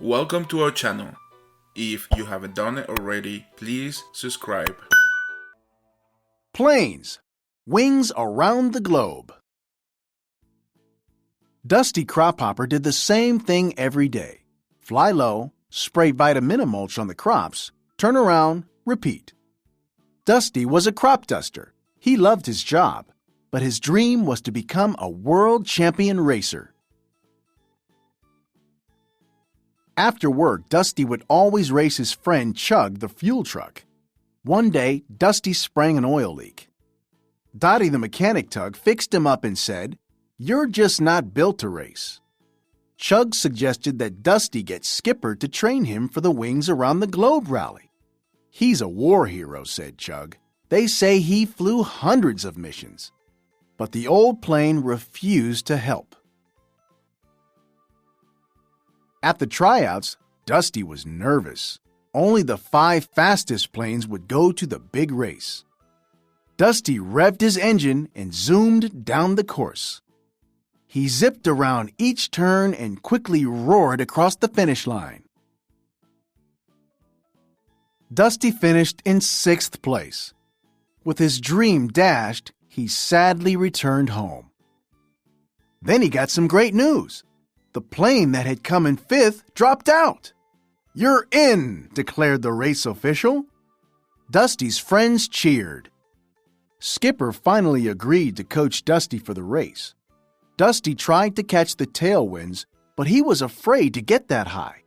Welcome to our channel. If you haven't done it already, please subscribe. Planes, wings around the globe. Dusty Crophopper did the same thing every day. Fly low, spray Vitaminimulch on the crops, turn around, repeat. Dusty was a crop duster. He loved his job, but his dream was to become a world champion racer. After work, Dusty would always race his friend Chug the fuel truck. One day, Dusty sprang an oil leak. Dottie the mechanic tug fixed him up and said, "You're just not built to race." Chug suggested that Dusty get Skipper to train him for the Wings Around the Globe rally. "He's a war hero," said Chug. "They say he flew hundreds of missions." But the old plane refused to help. At the tryouts, Dusty was nervous. Only the 5 fastest planes would go to the big race. Dusty revved his engine and zoomed down the course. He zipped around each turn and quickly roared across the finish line. Dusty finished in 6th place. With his dream dashed, he sadly returned home. Then he got some great news. The plane that had come in 5th dropped out. "You're in," declared the race official. Dusty's friends cheered. Skipper finally agreed to coach Dusty for the race. Dusty tried to catch the tailwinds, but he was afraid to get that high.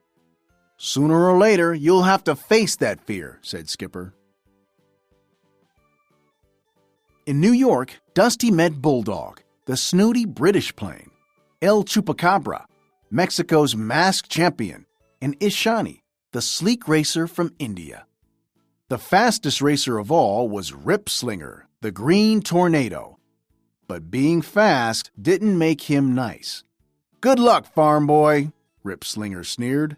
"Sooner or later, you'll have to face that fear," said Skipper. In New York, Dusty met Bulldog, the snooty British plane, El Chupacabra, Mexico's masked champion, and Ishani, the sleek racer from India. The fastest racer of all was Rip Slinger, the green tornado. But being fast didn't make him nice. "Good luck, farm boy," Rip Slinger sneered.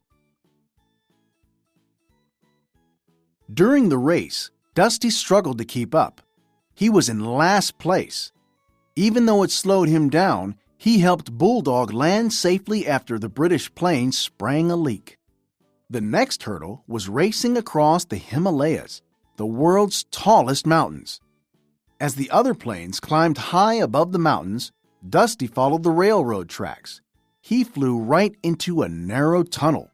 During the race, Dusty struggled to keep up. He was in last place. Even though it slowed him down, he helped Bulldog land safely after the British plane sprang a leak. The next hurdle was racing across the Himalayas, the world's tallest mountains. As the other planes climbed high above the mountains, Dusty followed the railroad tracks. He flew right into a narrow tunnel.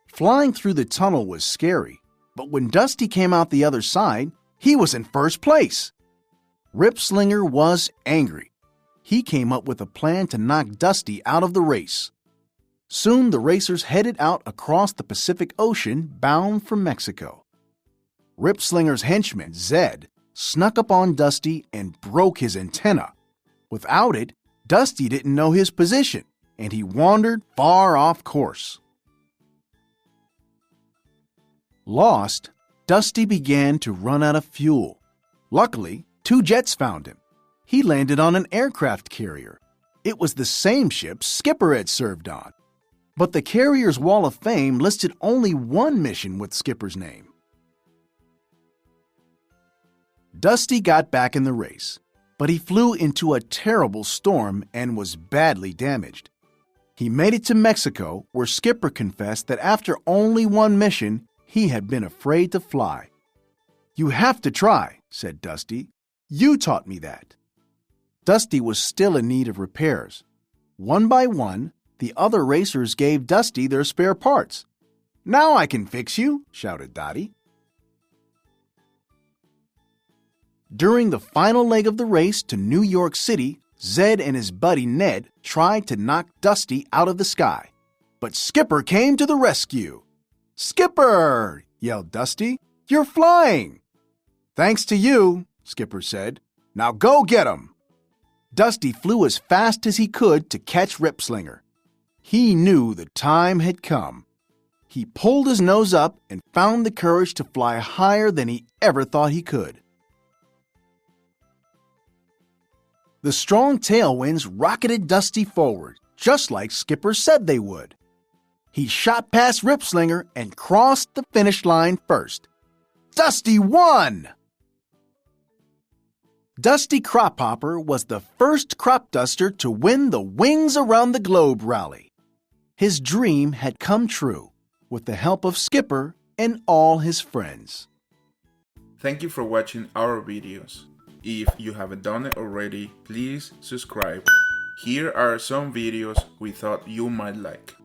Flying through the tunnel was scary, but when Dusty came out the other side, he was in first place. Rip Slinger was angry. He came up with a plan to knock Dusty out of the race. Soon the racers headed out across the Pacific Ocean bound for Mexico. Rip Slinger's henchman, Zed, snuck up on Dusty and broke his antenna. Without it, Dusty didn't know his position, and he wandered far off course. Lost, Dusty began to run out of fuel. Luckily, 2 jets found him. He landed on an aircraft carrier. It was the same ship Skipper had served on. But the carrier's wall of fame listed only one mission with Skipper's name. Dusty got back in the race, but he flew into a terrible storm and was badly damaged. He made it to Mexico, where Skipper confessed that after only one mission, he had been afraid to fly. "You have to try," said Dusty. "You taught me that." Dusty was still in need of repairs. One by one, the other racers gave Dusty their spare parts. "Now I can fix you," shouted Dottie. During the final leg of the race to New York City, Zed and his buddy Ned tried to knock Dusty out of the sky. But Skipper came to the rescue. "Skipper!" yelled Dusty. "You're flying!" "Thanks to you," Skipper said. "Now go get 'em!" Dusty flew as fast as he could to catch Rip Slinger. He knew the time had come. He pulled his nose up and found the courage to fly higher than he ever thought he could. The strong tailwinds rocketed Dusty forward, just like Skipper said they would. He shot past Rip Slinger and crossed the finish line first. Dusty won! Dusty Crophopper was the first crop duster to win the Wings Around the Globe rally. His dream had come true with the help of Skipper and all his friends. Thank you for watching our videos. If you haven't done it already, please subscribe. Here are some videos we thought you might like.